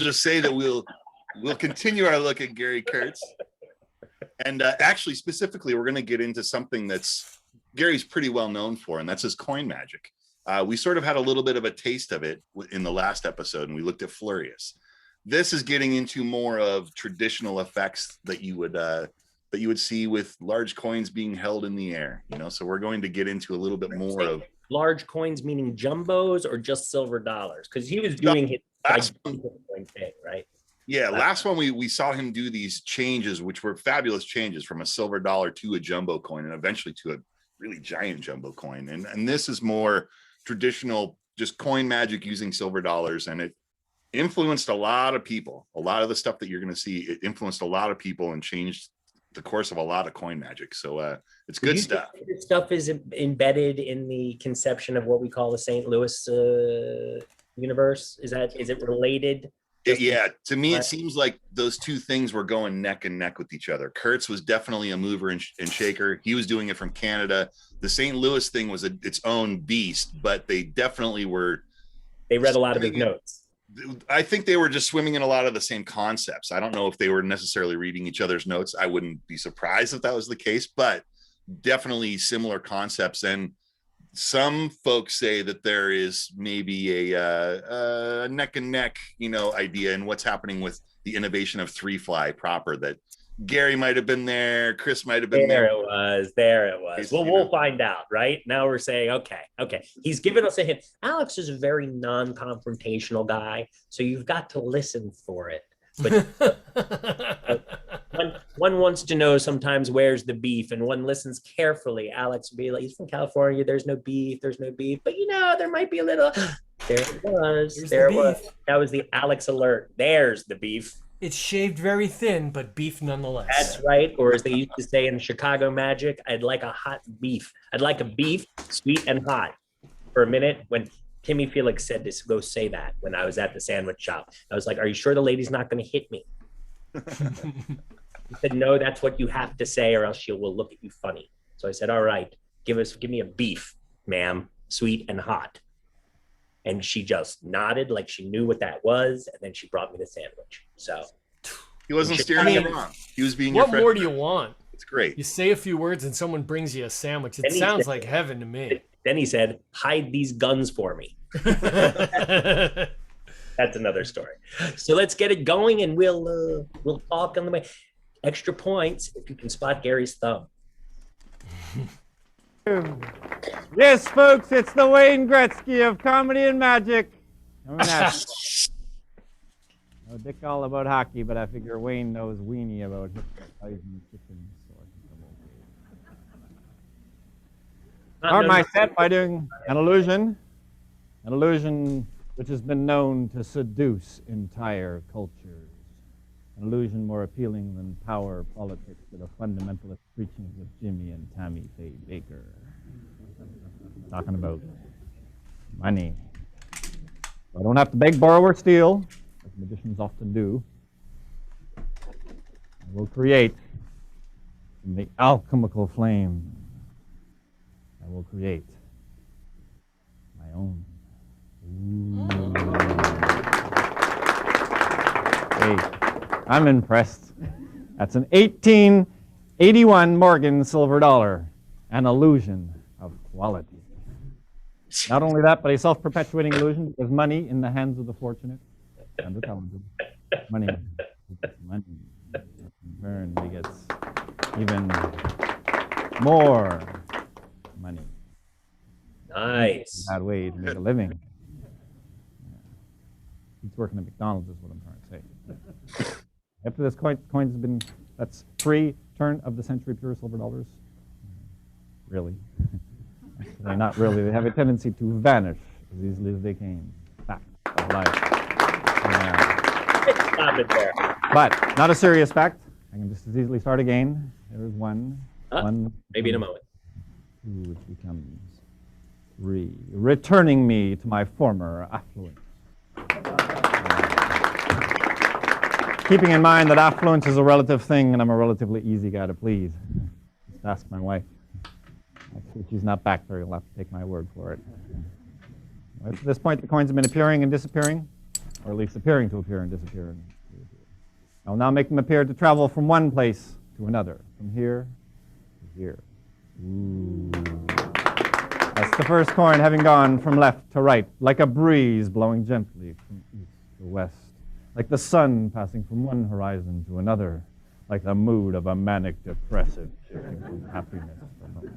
just say that we'll continue our look at Gary Kurtz. And actually, specifically, we're going to get into something that's Gary's pretty well known for, and that's his coin magic. We sort of had a little bit of a taste of it in the last episode, and we looked at Flurious. This is getting into more of traditional effects that you would see with large coins being held in the air. So we're going to get into a little bit more of large coins, meaning jumbos or just silver dollars, because he was doing it like thing, right? Yeah, last one we saw him do these changes, which were fabulous changes from a silver dollar to a jumbo coin and eventually to a really giant jumbo coin. And this is more traditional, just coin magic using silver dollars. And it influenced a lot of people. A lot of the stuff that you're going to see, it influenced a lot of people and changed the course of a lot of coin magic. So it's good stuff. This stuff is embedded in the conception of what we call the St. Louis universe. Is it related? Yeah, to me, it seems like those two things were going neck and neck with each other. Kurtz was definitely a mover and shaker. He was doing it from Canada. The St. Louis thing was its own beast, but they definitely were. They read a lot of his notes. I think they were just swimming in a lot of the same concepts. I don't know if they were necessarily reading each other's notes. I wouldn't be surprised if that was the case, but definitely similar concepts. And some folks say that there is maybe a neck and neck, idea in what's happening with the innovation of three fly proper, that Gary might have been there, Chris might have been there. There it was. Well, we'll find out, right? Now we're saying, okay. He's given us a hint. Alex is a very non-confrontational guy, so you've got to listen for it. But one wants to know sometimes where's the beef, and one listens carefully. Alex would be like, he's from California, there's no beef, but there might be a little. There it was. There it was. That was the Alex alert. There's the beef. It's shaved very thin, but beef nonetheless. That's right. Or as they used to say in Chicago Magic, I'd like a hot beef. I'd like a beef, sweet and hot. For a minute, when Timmy Felix said this, go say that when I was at the sandwich shop. I was like, are you sure the lady's not going to hit me? He said, no, that's what you have to say or else she will look at you funny. So I said, all right, give me a beef, ma'am, sweet and hot. And she just nodded like she knew what that was. And then she brought me the sandwich. So he wasn't steering you wrong. He was being your friend. What more do you want? It's great. You say a few words and someone brings you a sandwich. It sounds like heaven to me. Then he said, hide these guns for me. That's another story. So let's get it going and we'll talk on the way. Extra points if you can spot Gary's thumb. Yes, folks, it's the Wayne Gretzky of comedy and magic. I know Dick all about hockey, but I figure Wayne knows weenie about hypnotizing chicken. So I think I'm okay. Start my set by doing an illusion which has been known to seduce entire cultures. An illusion more appealing than power politics to the fundamentalist preachings of Jimmy and Tammy Faye Baker. Talking about money. So I don't have to beg, borrow, or steal, as magicians often do. I will create from the alchemical flame. I will create my own. Hey, I'm impressed. That's an 1881 Morgan silver dollar, an illusion of quality. Not only that, but a self-perpetuating illusion, because money in the hands of the fortunate and the talented. Money. In turn, begets even more money. Nice. Bad way to make a living. He's working at McDonald's is what I'm trying to say. After this coin's been, that's 3 turn of the century pure silver dollars. Really. Actually, not really. They have a tendency to vanish as easily as they came. Fact of life. Yeah. Stop it there. But not a serious fact. I can just as easily start again. There's one. Maybe in a moment. 2, which becomes 3. Returning me to my former affluence. Keeping in mind that affluence is a relative thing, and I'm a relatively easy guy to please. Just ask my wife. Actually, she's not back there. You'll have to take my word for it. At this point, the coins have been appearing and disappearing. or at least appearing to appear and disappear. And reappear. I will now make them appear to travel from one place to another, from here to here. Ooh. That's the first coin having gone from left to right, like a breeze blowing gently from east to west, like the sun passing from one horizon to another, like the mood of a manic depressive shifting from happiness to moment.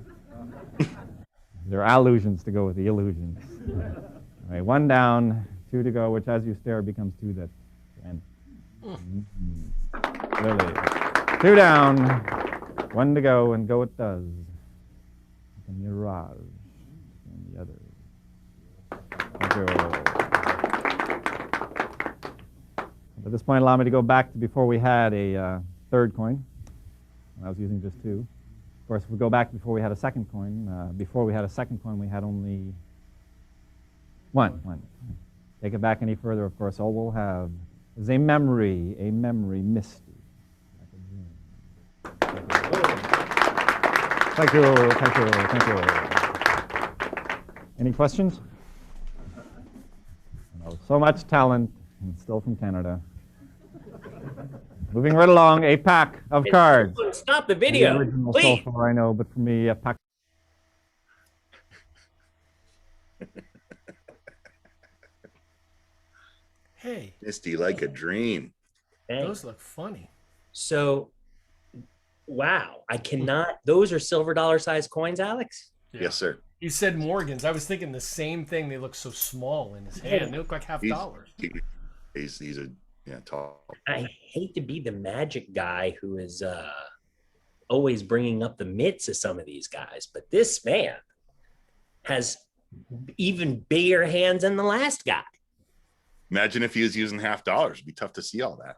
There are allusions to go with the illusions. All right, one down, two to go, which as you stare becomes two that end. Really. Two down, one to go, and go it does. Like a mirage. And the other. Thank you. At this point, allow me to go back to before we had a third coin. I was using just two. Of course, if we go back before we had a second coin, before we had a second coin, we had only one. Take it back any further, of course, all we'll have is a memory misty. Like a dream. Thank you. Any questions? Oh, so much talent, and still from Canada. Moving right along, a pack of cards. Stop the video, The original please. so far, I know, but for me, a pack. Hey, Misty like a dream. Thanks. those look funny. So, wow, I cannot. Those are silver dollar size coins, Alex. Yeah. Yes, sir. You said Morgan's. I was thinking the same thing. They look so small in his hand. They look like $50. He's a tall. I hate to be the magic guy who is always bringing up the mitts of some of these guys, but this man has even bigger hands than the last guy. Imagine if he was using $50. It'd be tough to see all that.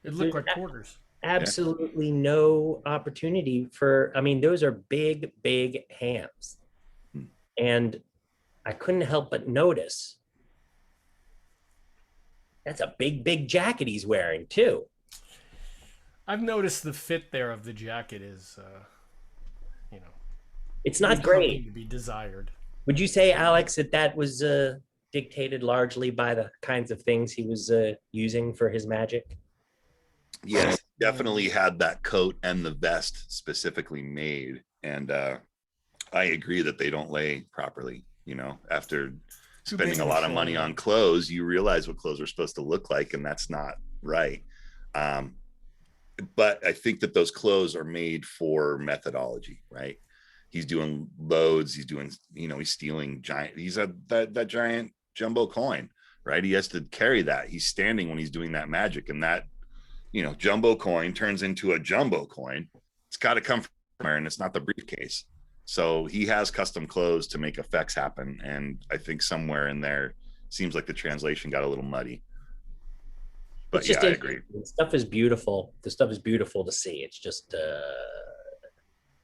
It looked like quarters. Absolutely no opportunity for, I mean, those are big hands. And I couldn't help but notice that's a big jacket he's wearing too. I've noticed the fit there of the jacket is, It's not leaves great. something to be desired. Would you say, Alex, that was dictated largely by the kinds of things he was using for his magic? Yes, definitely had that coat and the vest specifically made. And I agree that they don't lay properly. After spending a lot of money on clothes, you realize what clothes are supposed to look like, and that's not right. But I think that those clothes are made for methodology, right? He's doing loads. He's doing, he's stealing giant. He's that giant jumbo coin, right? He has to carry that. He's standing when he's doing that magic, and that, jumbo coin turns into a jumbo coin. It's got to come from somewhere, and it's not the briefcase. So he has custom clothes to make effects happen. And I think somewhere in there seems like the translation got a little muddy. But yeah, I agree. The stuff is beautiful. The stuff is beautiful to see. It's just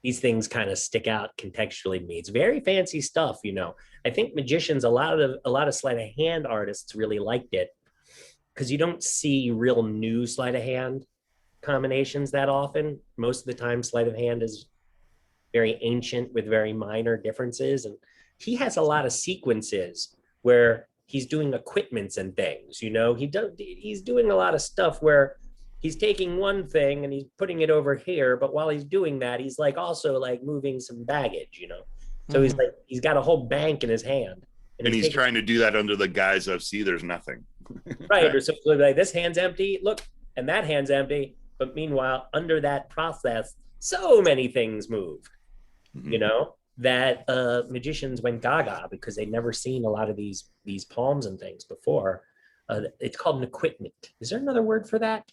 these things kind of stick out contextually to me. It's very fancy stuff, I think magicians, a lot of sleight of hand artists really liked it because you don't see real new sleight of hand combinations that often. Most of the time, sleight of hand is very ancient with very minor differences. And he has a lot of sequences where he's doing equipments and things, he's doing a lot of stuff where he's taking one thing and he's putting it over here. But while he's doing that, he's also moving some baggage, So he's got a whole bank in his hand. And he's trying to do that under the guise of, see, there's nothing. Right. Or simply like, this hand's empty, look, and that hand's empty. But meanwhile, under that process, so many things move. That magicians went gaga because they'd never seen a lot of these palms and things before. It's called an equipment. Is there another word for that?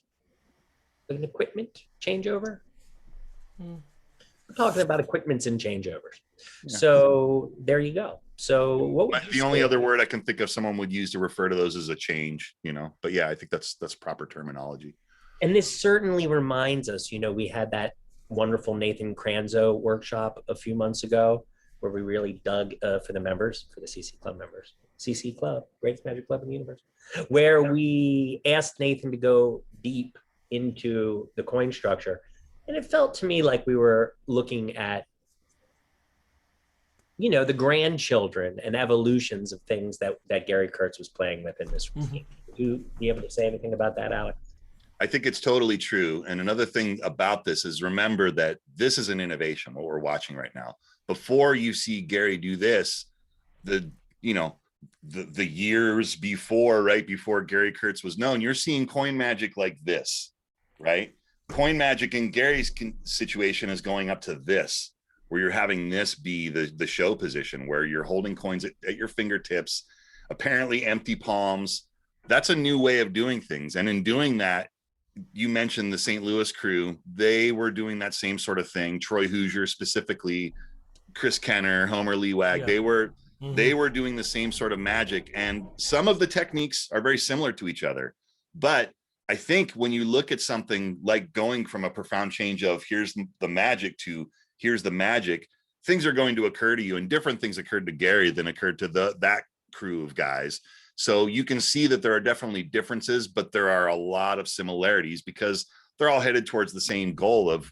An equipment changeover? We're talking about equipments and changeovers. Yeah. So there you go. So what would the only other word I can think of someone would use to refer to those is a change, but yeah, I think that's proper terminology. And this certainly reminds us, we had that wonderful Nathan Kranzo workshop a few months ago where we really dug for the members, for the CC Club members. CC Club, greatest magic club in the universe, where we asked Nathan to go deep into the coin structure. And it felt to me like we were looking at, the grandchildren and evolutions of things that Gary Kurtz was playing with in this routine. you be able to say anything about that, Alex? I think it's totally true. And another thing about this is remember that this is an innovation, what we're watching right now. Before you see Gary do this, the years before, right before Gary Kurtz was known, you're seeing coin magic like this, right? Coin magic in Gary's situation is going up to this, where you're having this be the show position, where you're holding coins at your fingertips, apparently empty palms. That's a new way of doing things. And in doing that, you mentioned the St. Louis crew. They were doing that same sort of thing. Troy Hoosier specifically, Chris Kenner, Homer Lewag. Yeah. They were doing the same sort of magic. And some of the techniques are very similar to each other. But I think when you look at something like going from a profound change of here's the magic to here's the magic, things are going to occur to you, and different things occurred to Gary than occurred to that crew of guys. So you can see that there are definitely differences, but there are a lot of similarities because they're all headed towards the same goal of,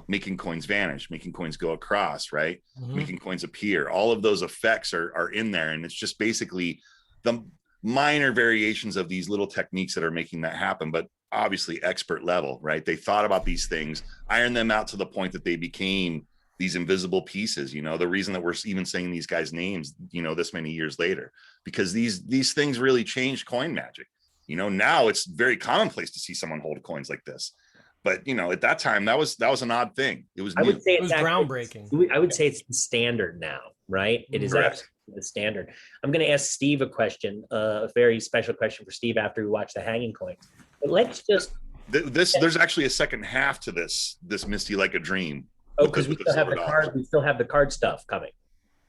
making coins vanish, making coins go across, right? Making coins appear. All of those effects are in there. And it's just basically the minor variations of these little techniques that are making that happen, but obviously expert level, right? They thought about these things, ironed them out to the point that they became these invisible pieces. The reason that we're even saying these guys' names, this many years later, because these things really changed coin magic. Now it's very commonplace to see someone hold coins like this, but at that time that was an odd thing. It was new. I would say it was groundbreaking. I would say it's the standard now, right? It is absolutely the standard. I'm going to ask Steve a question, a very special question for Steve after we watch the hanging coin. But let's just there's actually a second half to this Misty Like a Dream. Oh, because we still have the card. We still have the card stuff coming.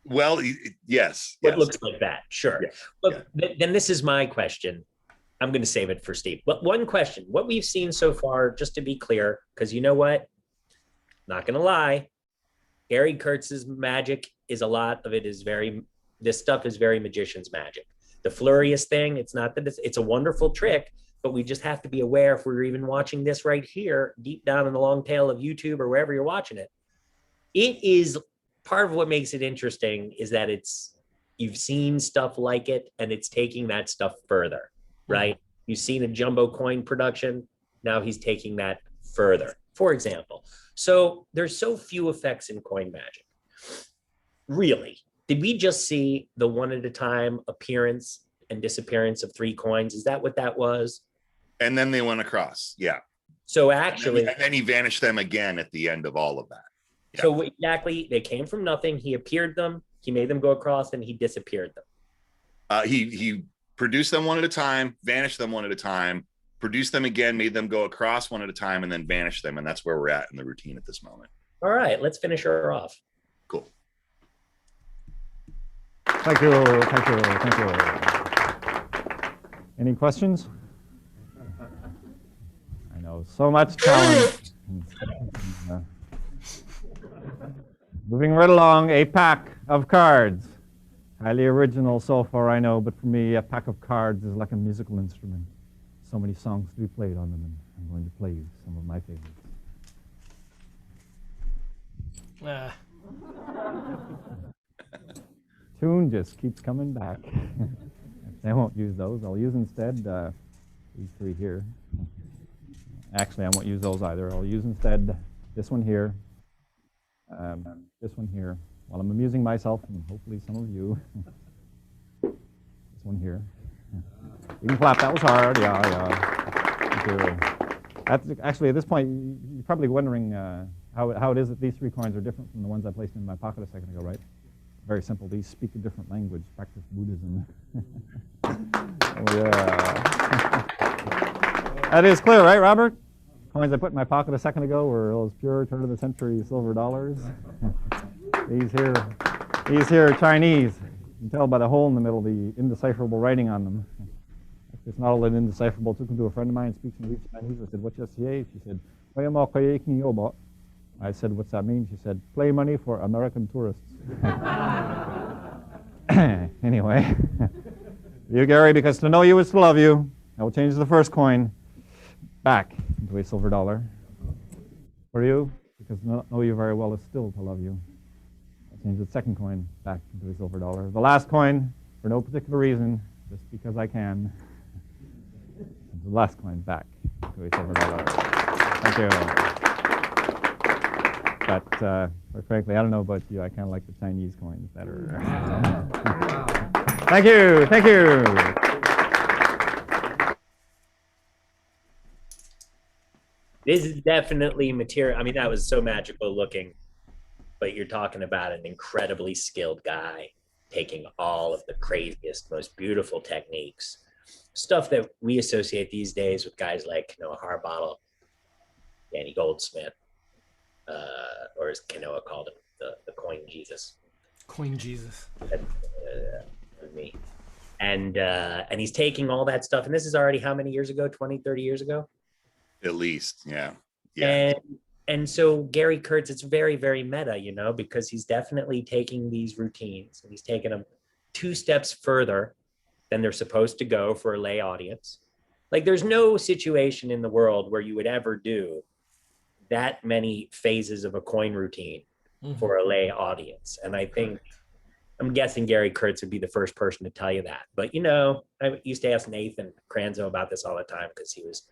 Well, yes. It looks like that. Sure. Yeah. Look, then this is my question. I'm going to save it for Steve. But one question: what we've seen so far, just to be clear, because you know what? Not going to lie, Gary Kurtz's magic is a lot of it is this stuff is very magician's magic. The flurious thing, it's not that it's a wonderful trick, but we just have to be aware if we're even watching this right here, deep down in the long tail of YouTube or wherever you're watching it. It is part of what makes it interesting is that you've seen stuff like it and it's taking that stuff further, right? You've seen a jumbo coin production. Now he's taking that further, for example. So there's so few effects in coin magic. Really, did we just see the one at a time appearance and disappearance of 3 coins? Is that what that was? And then they went across. Yeah. So actually, and then he vanished them again at the end of all of that. Yeah. So exactly, they came from nothing. He appeared them. He made them go across, and he disappeared them. He produced them one at a time, vanished them one at a time, produced them again, made them go across one at a time, and then vanished them. And that's where we're at in the routine at this moment. All right, let's finish her off. Cool. Thank you. Any questions? I know so much talent. Moving right along, a pack of cards. Highly original so far, I know, but for me, a pack of cards is like a musical instrument. So many songs to be played on them, and I'm going to play some of my favorites. Tune just keeps coming back. I won't use those. I'll use instead these 3 here. Actually, I won't use those either. I'll use instead this one here, this one here, while I'm amusing myself and hopefully some of you. This one here. You can clap. That was hard. Yeah. Thank you. That's actually, at this point, you're probably wondering how it is that these 3 coins are different from the ones I placed in my pocket a second ago, right? Very simple. These speak a different language. Practice Buddhism. Oh, yeah. That is clear, right, Robert? Coins I put in my pocket a second ago were those pure turn-of-the-century silver dollars. These here are Chinese. You can tell by the hole in the middle, the indecipherable writing on them. It's not all that indecipherable. I took them to a friend of mine who speaks in Chinese. I said, "What's your CA?" She said, I said, "What's that mean?" She said, "Play money for American tourists." Anyway, you, Gary, because to know you is to love you, I will change the first coin back into a silver dollar. For you, because to know you very well is still to love you. I'll change the second coin back into a silver dollar. The last coin, for no particular reason, just because I can. the last coin back to a silver dollar. Thank you. But quite frankly, I don't know about you. I kind of like the Chinese coins better. Thank you. Thank you. This is definitely material. I mean, that was so magical looking, but you're talking about an incredibly skilled guy taking all of the craziest, most beautiful techniques, stuff that we associate these days with guys like Kanoa Harbottle, Danny Goldsmith, or as Kanoa called him, the coin Jesus. Coin Jesus. Me. And he's taking all that stuff. And this is already how many years ago? 20, 30 years ago? At least, yeah. And so Gary Kurtz, it's very, very meta, you know, because he's definitely taking these routines and he's taking them 2 steps further than they're supposed to go for a lay audience. Like there's no situation in the world where you would ever do that many phases of a coin routine for a lay audience. And I think, I'm guessing Gary Kurtz would be the first person to tell you that. But, you know, I used to ask Nathan Kranzo about this all the time because he was,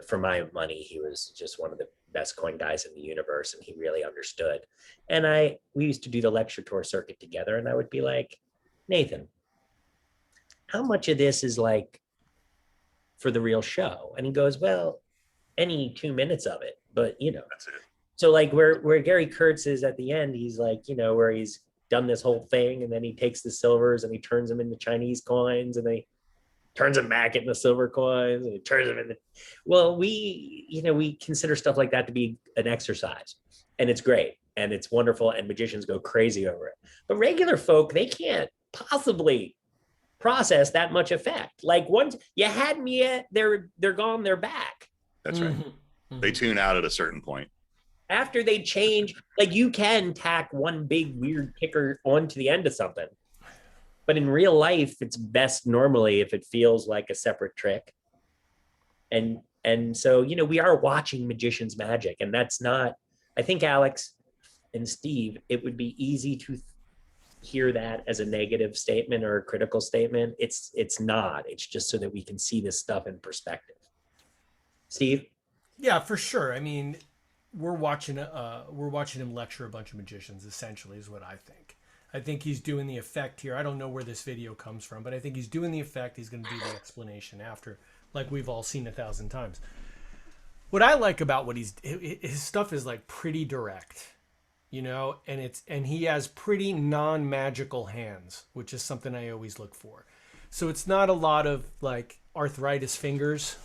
for my money, he was just one of the best coin guys in the universe, and he really understood. And we used to do the lecture tour circuit together, and I would be like, Nathan, how much of this is like for the real show? And he goes, well, any 2 minutes of it, but you know, That's it. So like where Gary Kurtz is at the end, he's like, you know, where he's done this whole thing, and then he takes the silvers and he turns them into Chinese coins, and they turns them back into silver coins, and he turns them into, well, we consider stuff like that to be an exercise, and it's great and it's wonderful, and magicians go crazy over it. But regular folk, they can't possibly process that much effect. Like once you had me at, they're gone, they're back. That's right. They tune out at a certain point. After they change, like you can tack one big weird kicker onto the end of something. But in real life, it's best normally if it feels like a separate trick. And so, you know, we are watching magicians' magic, and that's not, I think Alex and Steve, it would be easy to hear that as a negative statement or a critical statement. It's not. It's just so that we can see this stuff in perspective. Steve? Yeah, for sure. I mean, we're watching him lecture a bunch of magicians, essentially, is what I think. I think he's doing the effect here. I don't know where this video comes from, but I think he's doing the effect. He's going to do the explanation after, like we've all seen 1,000 times. What I like about his stuff is like pretty direct, you know, and he has pretty non-magical hands, which is something I always look for. So it's not a lot of like arthritis fingers,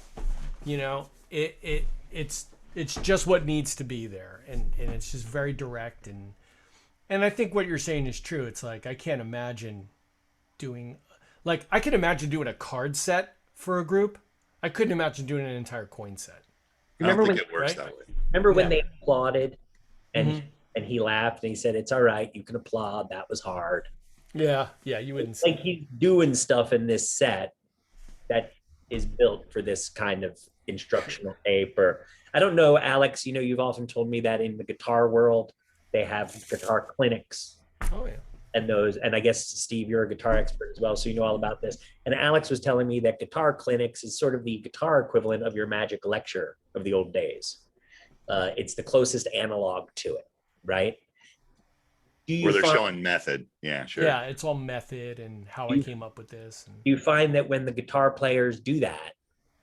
you know. It's just what needs to be there, and it's just very direct, and I think what you're saying is true. It's like I can't imagine doing, like I can imagine doing a card set for a group. I couldn't imagine doing an entire coin set. I don't think it works that way. Remember when they applauded, and he laughed and he said, "It's all right, you can applaud. That was hard." Yeah, you wouldn't like he's doing stuff in this set that is built for this kind of instructional tape. Or I don't know, Alex, you know, you've often told me that in the guitar world they have guitar clinics. Oh yeah. And I guess Steve, you're a guitar expert as well, so you know all about this. And Alex was telling me that guitar clinics is sort of the guitar equivalent of your magic lecture of the old days. It's the closest analog to it, right? Where they're showing method. Yeah, sure. Yeah, it's all method and how I came up with this. Do you find that when the guitar players do that,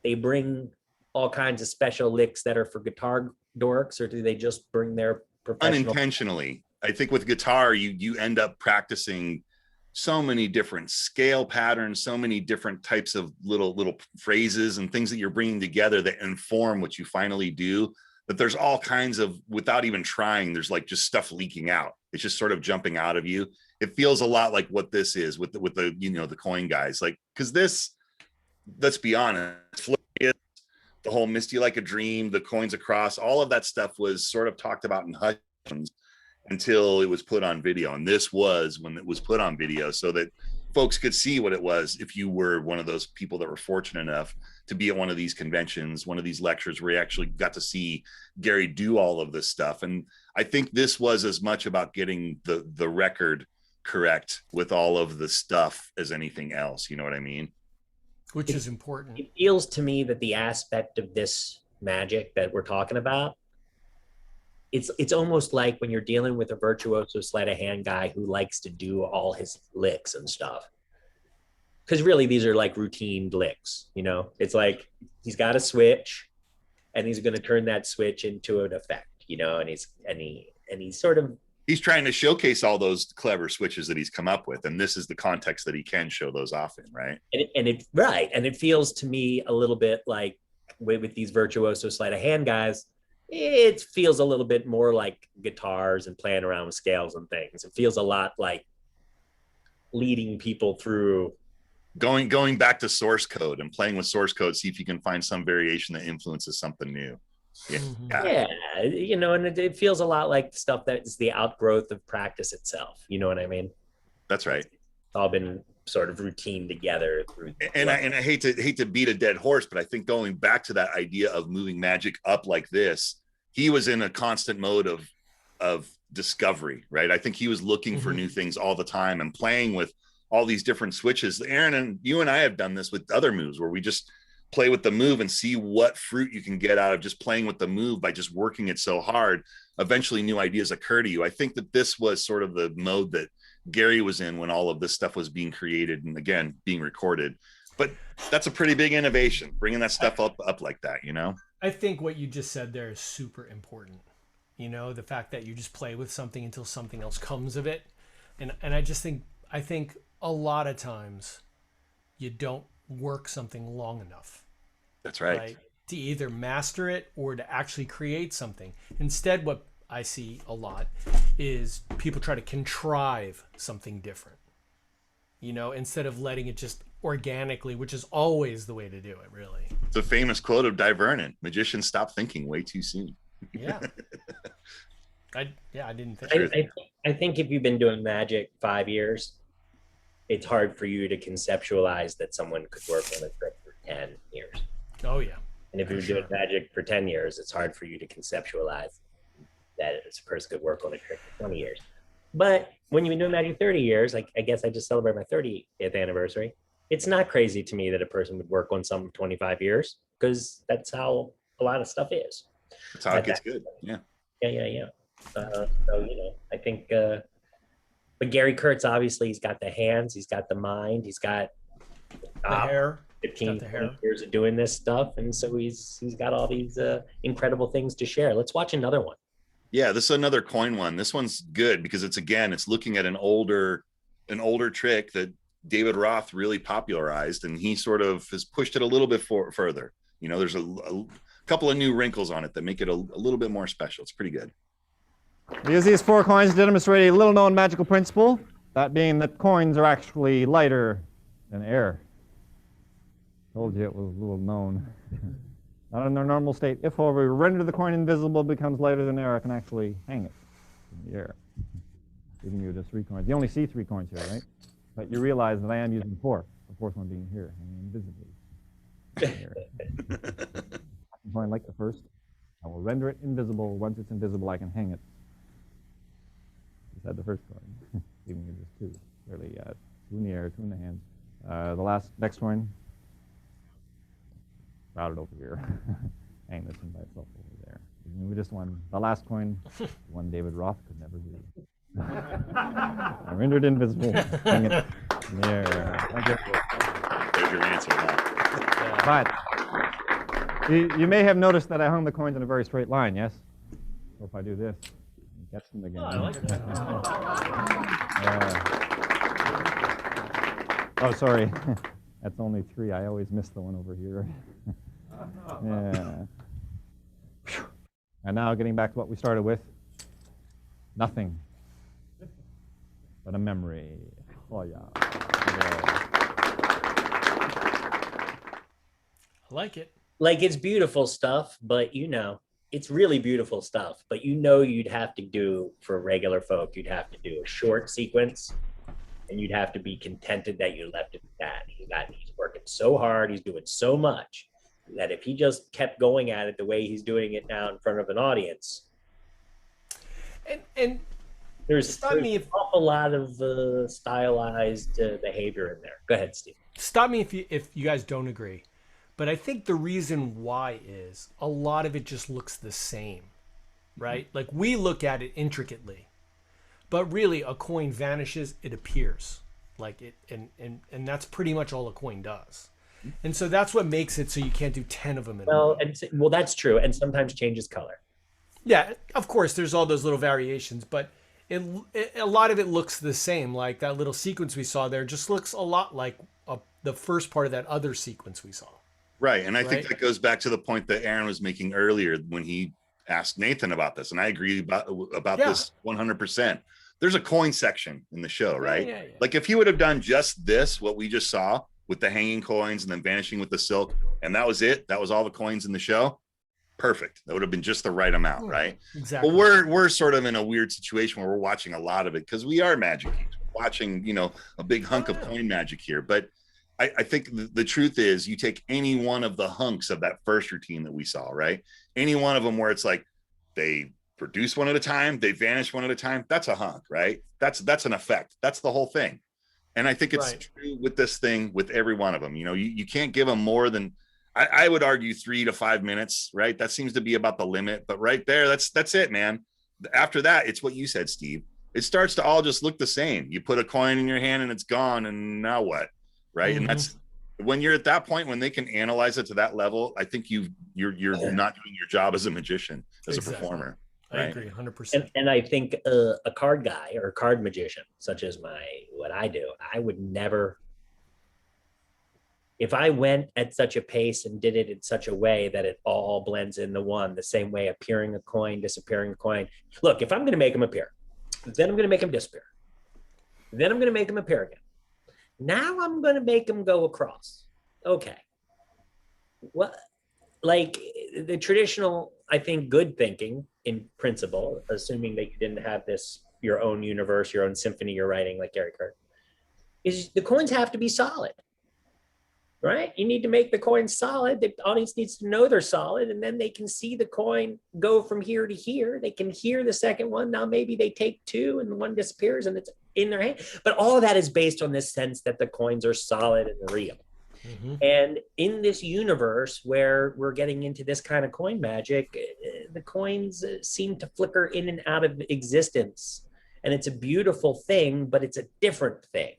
they bring all kinds of special licks that are for guitar dorks, or do they just bring their professional? Unintentionally. I think with guitar, you end up practicing so many different scale patterns, so many different types of little phrases and things that you're bringing together that inform what you finally do. But there's all kinds of, without even trying, there's like just stuff leaking out. It's just sort of jumping out of you. It feels a lot like what this is with the you know, the coin guys, like, because this, let's be honest, the whole Misty Like a Dream, the coins across, all of that stuff was sort of talked about in hush until it was put on video. And this was when it was put on video so that folks could see what it was. If you were one of those people that were fortunate enough to be at one of these conventions, one of these lectures where you actually got to see Gary do all of this stuff. And I think this was as much about getting the record correct with all of the stuff as anything else. You know what I mean? which is important. It feels to me that the aspect of this magic that we're talking about, it's almost like when you're dealing with a virtuoso sleight of hand guy who likes to do all his licks and stuff. Because really, these are like routine licks. You know, it's like he's got a switch, and he's going to turn that switch into an effect. You know, and he's sort of, he's trying to showcase all those clever switches that he's come up with, and this is the context that he can show those off in, right? and it feels to me a little bit like with these virtuoso sleight of hand guys, it feels a little bit more like guitars and playing around with scales and things. It feels a lot like leading people through, going back to source code and playing with source code, see if you can find some variation that influences something new. Yeah, you know, and it feels a lot like stuff that is the outgrowth of practice itself. You know what I mean? That's right. It's all been sort of routine together through. And I hate to beat a dead horse, but I think going back to that idea of moving magic up like this, he was in a constant mode of discovery, right? I think he was looking for new things all the time and playing with all these different switches. Aaron, and you and I have done this with other moves where we just play with the move and see what fruit you can get out of just playing with the move by just working it so hard. Eventually new ideas occur to you. I think that this was sort of the mode that Gary was in when all of this stuff was being created and, again, being recorded. But that's a pretty big innovation, bringing that stuff up like that, you know? I think what you just said there is super important. You know, the fact that you just play with something until something else comes of it. And I think a lot of times you don't work something long enough. That's right. To either master it or to actually create something. Instead, what I see a lot is people try to contrive something different, you know, instead of letting it just organically, which is always the way to do it, really. It's a famous quote of Di Vernon: magicians stop thinking way too soon. Yeah. I didn't think. I think if you've been doing magic 5 years, it's hard for you to conceptualize that someone could work on a trick for 10 years. Oh, yeah. And if you're doing magic for 10 years, it's hard for you to conceptualize that a person could work on a trick for 20 years. But when you've been doing magic 30 years, like I guess I just celebrated my 30th anniversary, it's not crazy to me that a person would work on something 25 years, because that's how a lot of stuff is. That's how it gets good. Yeah. Yeah. So, you know, I think, but Gary Kurtz, obviously, he's got the hands, he's got the mind, he's got the hair. 15 years of doing this stuff, and so he's got all these incredible things to share. Let's watch another one. Yeah, this is another coin one. This one's good because it's looking at an older trick that David Roth really popularized, and he sort of has pushed it a little bit further. You know, there's a couple of new wrinkles on it that make it a little bit more special. It's pretty good. We use these 4 coins to demonstrate a little-known magical principle, that being that coins are actually lighter than air. Told you it was little known. Not in their normal state. If, however, we render the coin invisible, it becomes lighter than air. I can actually hang it in the air, giving you just 3 coins. You only see 3 coins here, right? But you realize that I am using 4. The 4th one being here, hanging invisibly. Coin like the first. I will render it invisible. Once it's invisible, I can hang it. Just had the first coin, giving you just 2. Clearly, 2 in the air, 2 in the hand. The next coin. Route it over here. Hang this one by itself over there. We just won the last coin, one David Roth could never do. I rendered invisible. Hang it in the air. There's your answer. But you may have noticed that I hung the coins in a very straight line, yes? So if I do this, catch them again. Oh, I like that. Oh, sorry. That's only 3. I always miss the one over here. Yeah. And now getting back to what we started with. Nothing but a memory. Oh, yeah. I like it. Like, it's beautiful stuff, but you know, it's really beautiful stuff. But you know, you'd have to do, for regular folk, you'd have to do a short sequence, and you'd have to be contented that you left it at that. He's working so hard, he's doing so much, that if he just kept going at it the way he's doing it now in front of an audience, and there's an awful lot of stylized behavior in there. Go ahead, Steve. Stop me if you guys don't agree. But I think the reason why is a lot of it just looks the same, right? Like we look at it intricately, but really a coin vanishes, it appears. Like it, and that's pretty much all a coin does. And so that's what makes it so you can't do 10 of them in a row. Well, that's true. And sometimes changes color. Yeah, of course, there's all those little variations, but a lot of it looks the same. Like that little sequence we saw there just looks a lot like the first part of that other sequence we saw. Right. And I think that goes back to the point that Aaron was making earlier when he asked Nathan about this. And I agree about this 100%. There's a coin section in the show, right? Yeah. Like if he would have done just this, what we just saw with the hanging coins and then vanishing with the silk, and that was it. That was all the coins in the show. Perfect. That would have been just the right amount, right? Exactly. But we're sort of in a weird situation where we're watching a lot of it because we are magic geeks. We're watching, a big hunk of coin magic here. But I think the truth is you take any one of the hunks of that first routine that we saw, right? Any one of them where it's like they produce one at a time, they vanish one at a time. That's a hunk, right? That's an effect. That's the whole thing. And I think it's true with this thing, with every one of them. You can't give them more than, I would argue 3 to 5 minutes, right? That seems to be about the limit. But right there, that's it, man. After that, it's what you said, Steve. It starts to all just look the same. You put a coin in your hand and it's gone, and now what? Right. And that's when you're at that point, when they can analyze it to that level, I think you're not doing your job as a magician, as a performer. I agree 100%. And I think a card guy or a card magician, such as what I do, I would never, if I went at such a pace and did it in such a way that it all blends into one, the same way appearing a coin, disappearing a coin. Look, if I'm going to make them appear, then I'm going to make them disappear. Then I'm going to make them appear again. Now I'm going to make them go across. Okay. What, like the traditional, I think, good thinking in principle, assuming that you didn't have your own universe, your own symphony you're writing like Gary Kurtz, is the coins have to be solid, right? You need to make the coins solid. The audience needs to know they're solid, and then they can see the coin go from here to here. They can hear the second one. Now maybe they take two and the one disappears and it's in their hand. But all of that is based on this sense that the coins are solid and real. And in this universe where we're getting into this kind of coin magic, the coins seem to flicker in and out of existence. And it's a beautiful thing, but it's a different thing.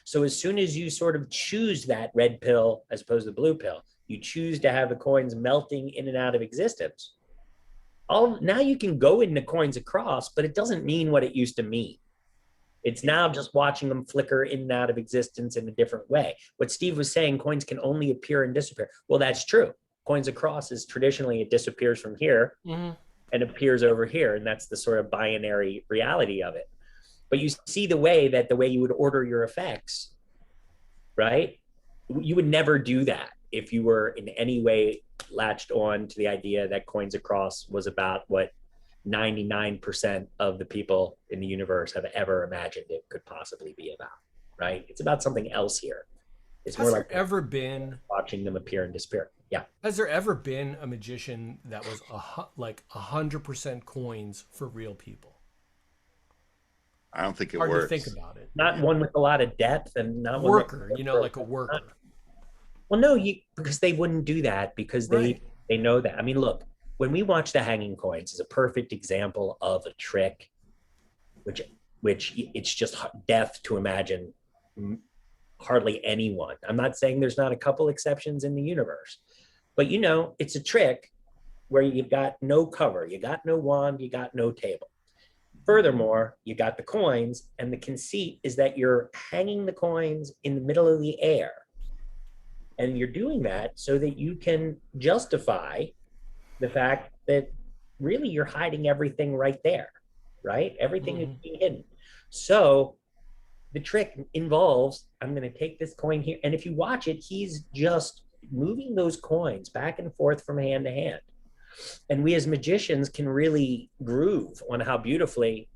So as soon as you sort of choose that red pill as opposed to the blue pill, you choose to have the coins melting in and out of existence. Now you can go into coins across, but it doesn't mean what it used to mean. It's now just watching them flicker in and out of existence in a different way. What Steve was saying, coins can only appear and disappear. Well, that's true. Coins across is traditionally it disappears from here and appears over here. And that's the sort of binary reality of it. But you see the way you would order your effects, right? You would never do that if you were in any way latched on to the idea that coins across was about what 99% of the people in the universe have ever imagined it could possibly be about, right? It's about something else here. It's more like ever been watching them appear and disappear. Yeah. Has there ever been a magician that was like 100% coins for real people? I don't think it Hard works. to think about it. Not one with a lot of depth and not worker, one like a worker. Well, no, because they wouldn't do that because they know that. I mean, look, when we watch the hanging coins is a perfect example of a trick, which it's just death to imagine hardly anyone. I'm not saying there's not a couple exceptions in the universe, but it's a trick where you've got no cover, you got no wand, you got no table. Furthermore, you got the coins, and the conceit is that you're hanging the coins in the middle of the air. And you're doing that so that you can justify the fact that really you're hiding everything right there, right? Everything is being hidden. So the trick involves, I'm going to take this coin here. And if you watch it, he's just moving those coins back and forth from hand to hand. And we as magicians can really groove on how beautifully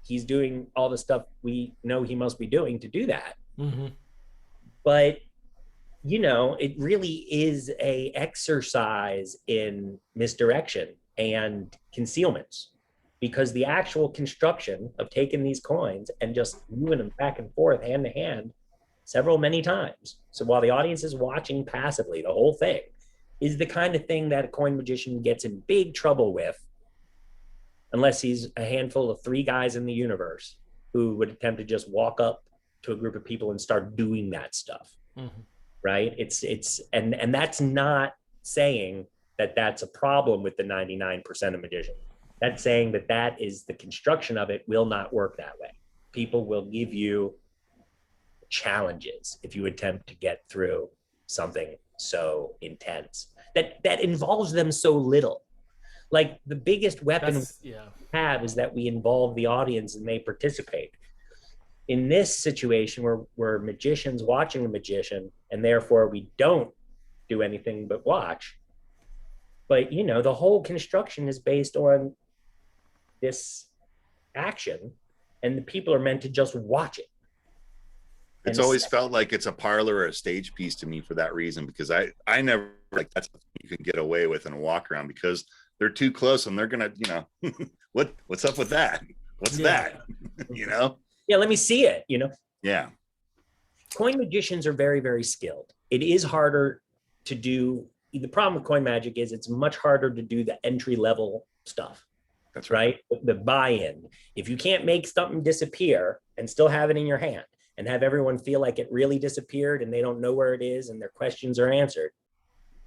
he's doing all the stuff we know he must be doing to do that. But it really is a exercise in misdirection and concealments, because the actual construction of taking these coins and just moving them back and forth hand to hand many times. So while the audience is watching passively, the whole thing is the kind of thing that a coin magician gets in big trouble with, unless he's a handful of 3 guys in the universe who would attempt to just walk up to a group of people and start doing that stuff. Mm-hmm. Right? And that's not saying that that's a problem with the 99% of magicians. That's saying that that is the construction of it will not work that way. People will give you challenges if you attempt to get through something so intense that involves them so little. Like the biggest weapon we have is that we involve the audience and they participate. In this situation where we're magicians watching a magician and therefore we don't do anything but watch. But you know, the whole construction is based on this action and the people are meant to just watch it. It's always felt like it's a parlor or a stage piece to me for that reason, because I never like that's what you can get away with in a walk around, because they're too close and they're gonna, you know, what's up with that? What's that? You know? Yeah, let me see it, you know? Yeah. Coin magicians are very, very skilled. It is harder to do. The problem with coin magic is it's much harder to do the entry level stuff. That's right. The buy-in. If you can't make something disappear and still have it in your hand and have everyone feel like it really disappeared and they don't know where it is and their questions are answered,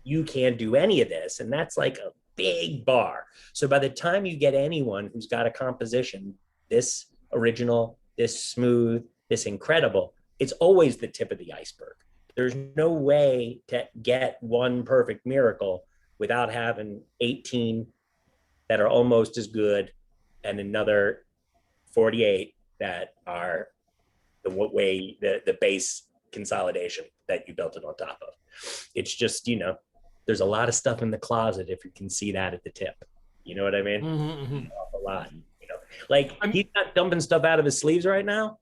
you can't do any of this. And that's like a big bar. So by the time you get anyone who's got a composition this original, this smooth, this incredible, it's always the tip of the iceberg. There's no way to get one perfect miracle without having 18 that are almost as good and another 48 that are the base consolidation that you built it on top of. It's just, you know, there's a lot of stuff in the closet if you can see that at the tip. You know what I mean? Mm-hmm. A lot, you know. Like he's not dumping stuff out of his sleeves right now,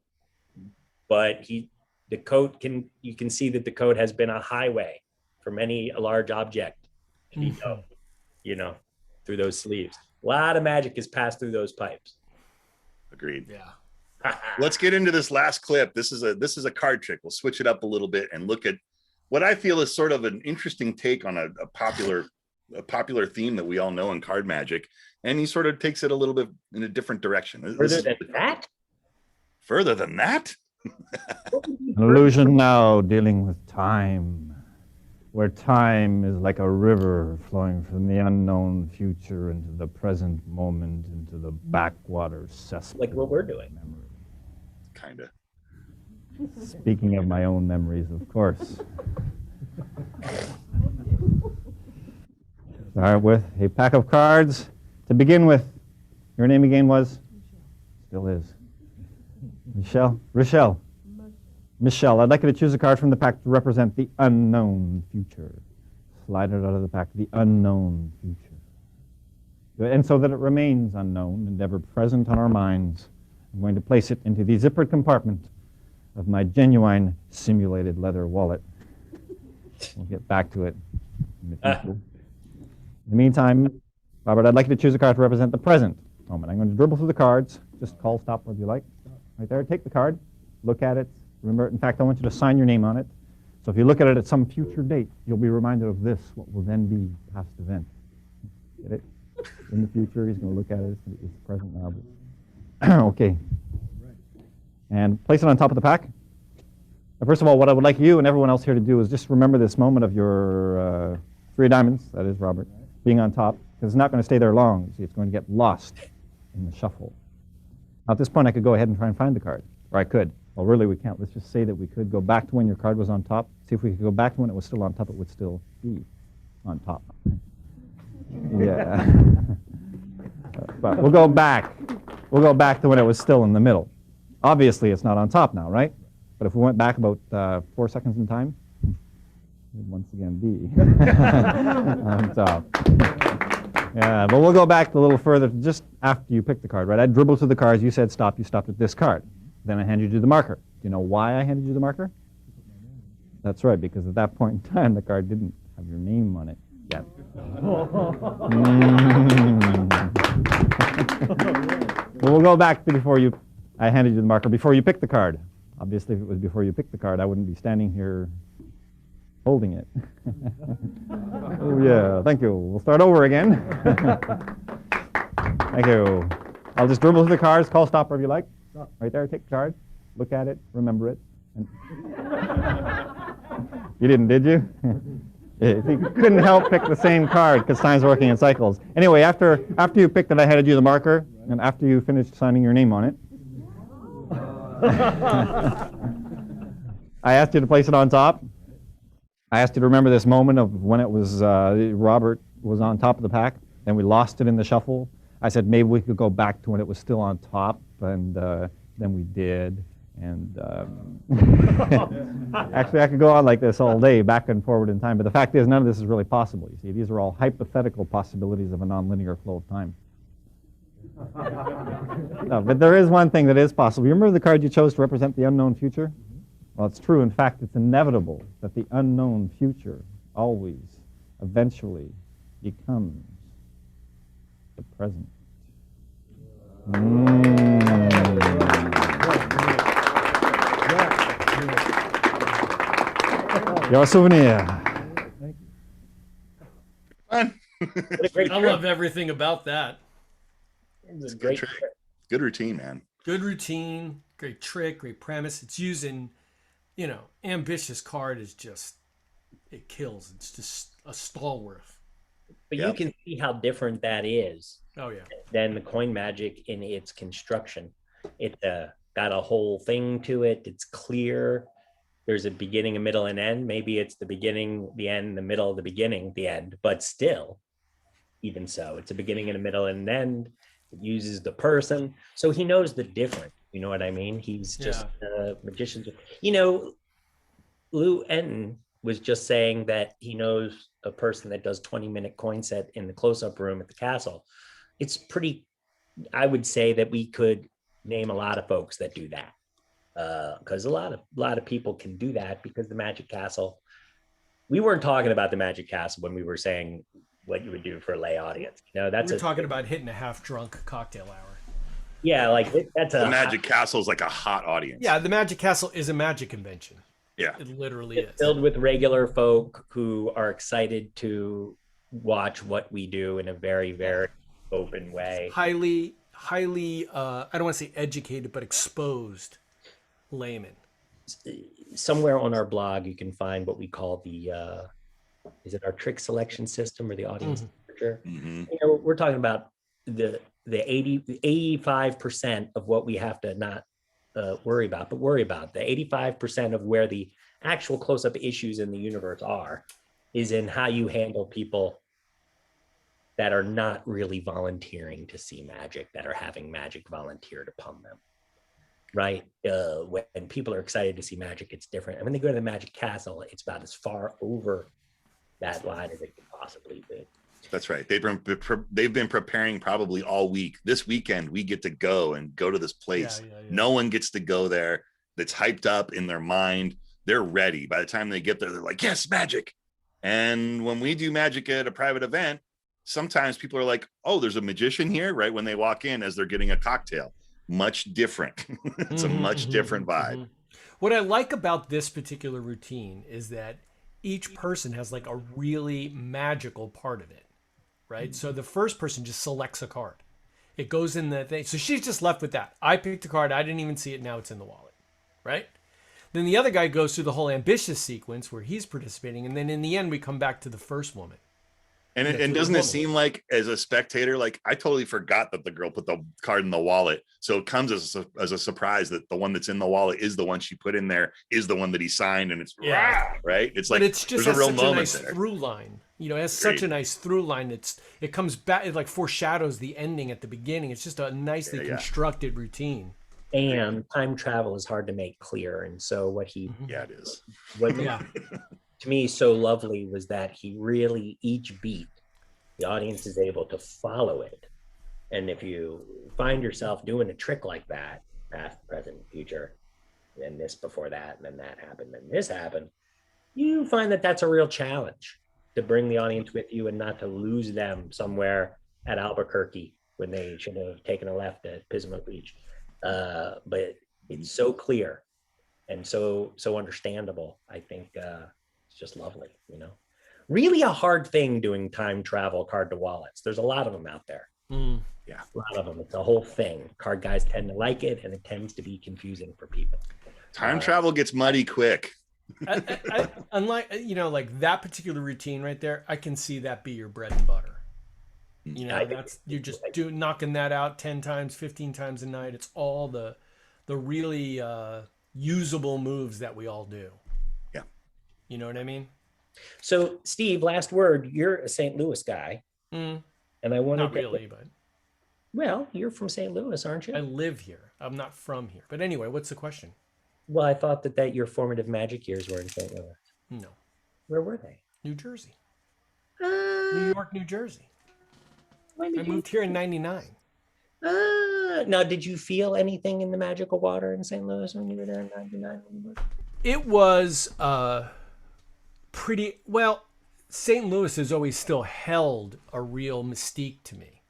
but you can see that the coat has been a highway for many a large object to be done, you know, through those sleeves. A lot of magic is passed through those pipes. Agreed. Yeah. Let's get into this last clip. This is a card trick. We'll switch it up a little bit and look at what I feel is sort of an interesting take on a popular theme that we all know in card magic. And he sort of takes it a little bit in a different direction. Further than that? Further than that? An illusion now dealing with time, where time is like a river flowing from the unknown future into the present moment, into the backwater cesspool. Like what we're doing. Memory. Kind of. Speaking of my own memories, of course. Start with a pack of cards. To begin with, your name again was? Still is. Rochelle. Michelle, I'd like you to choose a card from the pack to represent the unknown future. Slide it out of the pack, the unknown future. And so that it remains unknown and ever present on our minds, I'm going to place it into the zippered compartment of my genuine simulated leather wallet. We'll get back to it in the future. In the meantime, Robert, I'd like you to choose a card to represent the present moment. I'm going to dribble through the cards. Just call stop wherever you like. Right there. Take the card. Look at it. Remember, in fact, I want you to sign your name on it. So if you look at it at some future date, you'll be reminded of this, what will then be past event. Get it? In the future, he's going to look at it. It's present now. Okay. And place it on top of the pack. First of all, what I would like you and everyone else here to do is just remember this moment of your 3 diamonds, that is Robert, being on top, because it's not going to stay there long. See, it's going to get lost in the shuffle. Now, at this point, I could go ahead and try and find the card, or I could. Well, really, we can't. Let's just say that we could go back to when your card was on top. See if we could go back to when it was still on top. It would still be on top. Yeah. But we'll go back. We'll go back to when it was still in the middle. Obviously, it's not on top now, right? But if we went back about 4 seconds in time, it would once again be on top. Yeah, but we'll go back a little further just after you picked the card, right? I dribbled through the cards. You said stop. You stopped at this card. Then I handed you the marker. Do you know why I handed you the marker? That's right, because at that point in time, the card didn't have your name on it yet. Well, we'll go back to before I handed you the marker, before you picked the card. Obviously, if it was before you picked the card, I wouldn't be standing here holding it. Oh, yeah, thank you. We'll start over again. Thank you. I'll just dribble through the cards, call stopper if you like. Right there, take the card, look at it, remember it. And you didn't, did you? You couldn't help pick the same card because time's working in cycles. Anyway, after you picked it, I handed you the marker, and after you finished signing your name on it, I asked you to place it on top. I asked you to remember this moment of when it was Robert was on top of the pack, and we lost it in the shuffle. I said maybe we could go back to when it was still on top, and then we did. And actually, I could go on like this all day, back and forward in time. But the fact is, none of this is really possible. You see, these are all hypothetical possibilities of a nonlinear flow of time. No, but there is one thing that is possible. You remember the card you chose to represent the unknown future? Well, it's true. In fact, it's inevitable that the unknown future always, eventually, becomes the present. Your souvenir. Fun. I love everything about that. It's a great trick. Good routine, man. Good routine, great trick, great premise. It's using, ambitious card is just, it kills. It's just a stalwart. But you can see how different that is. Oh, yeah. Than the coin magic in its construction. It got a whole thing to it. It's clear. There's a beginning, a middle, and end. Maybe it's the beginning, the end, the middle, the beginning, the end. But still, even so, it's a beginning and a middle and an end. It uses the person. So he knows the difference. You know what I mean? He's just a magician. Lou Enton was just saying that he knows a person that does 20-minute coin set in the close-up room at the castle. It's pretty, I would say that we could name a lot of folks that do that. Because a lot of people can do that because the Magic Castle, we weren't talking about the Magic Castle when we were saying what you would do for a lay audience. That's we're talking about hitting a half-drunk cocktail hour. Yeah, like that's the Magic Castle is like a hot audience. Yeah, the Magic Castle is a magic convention. Yeah, it literally is filled with regular folk who are excited to watch what we do in a very, very open way. Highly, I don't want to say educated, but exposed layman. Somewhere on our blog, you can find what we call the, is it our trick selection system or the audience temperature? Mm-hmm. We're talking about the 85% of what we have to not worry about, but worry about. The 85% of where the actual close-up issues in the universe is in how you handle people that are not really volunteering to see magic, that are having magic volunteered upon them. Right? When people are excited to see magic, it's different. And when they go to the Magic Castle, it's about as far over that line as it could possibly be. That's right. They've been preparing probably all week. This weekend, we get to go to this place. Yeah. No one gets to go there. That's hyped up in their mind. They're ready. By the time they get there, they're like, yes, magic. And when we do magic at a private event, sometimes people are like, oh, there's a magician here, right? When they walk in as they're getting a cocktail. Much different. It's a much different vibe. What I like about this particular routine is that each person has like a really magical part of it, right? So the first person just selects a card. It goes in the thing. So she's just left with that. I picked a card. I didn't even see it. Now it's in the wallet, right? Then the other guy goes through the whole ambitious sequence where he's participating. And then in the end, we come back to the first woman. And doesn't it seem like, as a spectator, like I totally forgot that the girl put the card in the wallet. So it comes as a surprise that the one that's in the wallet is the one she put in there, is the one that he signed, and it's right. It's like, it's just there's a real such a nice there. through line. It has such a nice through line. It comes back. It like foreshadows the ending at the beginning. It's just a nicely constructed routine. And time travel is hard to make clear. And so what he, it is. To me, so lovely was that he really, each beat, the audience is able to follow it. And if you find yourself doing a trick like that, past, present, future, and this before that, and then that happened, and this happened, you find that that's a real challenge to bring the audience with you and not to lose them somewhere at Albuquerque when they should have taken a left at Pismo Beach. But it's so clear and so understandable. I think it's just lovely, you know. Really a hard thing doing time travel card to wallets. There's a lot of them out there. Yeah, A lot of them. It's a whole thing. Card guys tend to like it, and it tends to be confusing for people. time travel gets muddy quick. Unlike, you know, like that particular routine right there, I can see that be your bread and butter. You know, that's you're just knocking that out 10 times, 15 times a night. It's all the really usable moves that we all do. Yeah. You know what I mean? So, Steve, last word. You're a St. Louis guy, and I wanted Not really, but well, you're from St. Louis, aren't you? I live here. I'm not from here. But anyway, what's the question? Well, I thought that your formative Magic years were in St. Louis. No, Where were they? New Jersey, New York, New Jersey. I moved here in '99. Now, did you feel anything in the magical water in St. Louis when you were there in '99? It was pretty well. St. Louis has always still held a real mystique to me.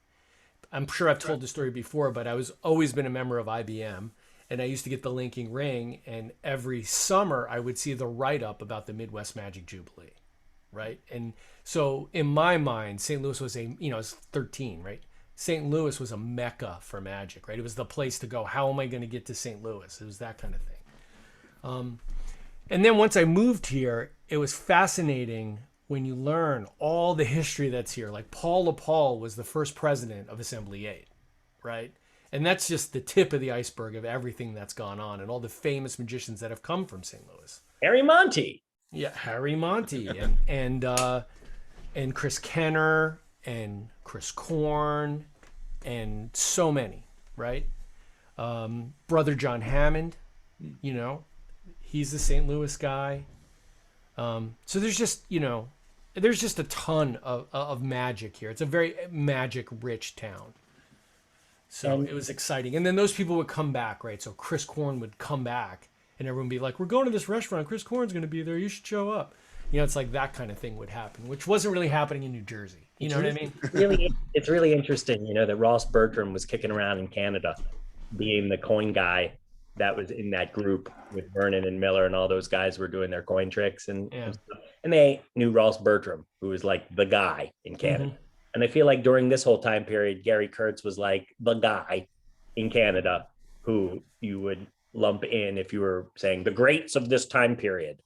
I'm sure I've told the story before, but I was always been a member of IBM, and I used to get the linking ring, and every summer I would see the write-up about the Midwest Magic Jubilee, right? And so in my mind, St. Louis was I was 13, right? St. Louis was a mecca for magic, right? It was the place to go. How am I going to get to St. Louis? It was that kind of thing. And then once I moved here, it was fascinating when you learn all the history that's here. Like Paul LaPaul was the first president of Assembly 8, right? And that's just the tip of the iceberg of everything that's gone on and all the famous magicians that have come from St. Louis. Harry Monty. Yeah, Harry Monty and Chris Kenner and Chris Korn and so many, right? Brother John Hammond, you know, he's the St. Louis guy. So there's just, there's just a ton of magic here. It's a very magic-rich town. So it was exciting. And then those people would come back, right? So Chris Korn would come back, and everyone would be like, we're going to this restaurant. Chris Korn's going to be there. You should show up. It's like that kind of thing would happen, which wasn't really happening in New Jersey. You know what I mean? It's really interesting, that Ross Bertram was kicking around in Canada, being the coin guy that was in that group with Vernon and Miller, and all those guys were doing their coin tricks and stuff. And they knew Ross Bertram, who was like the guy in Canada. Mm-hmm. And I feel like during this whole time period, Gary Kurtz was like the guy in Canada who you would lump in if you were saying the greats of this time period.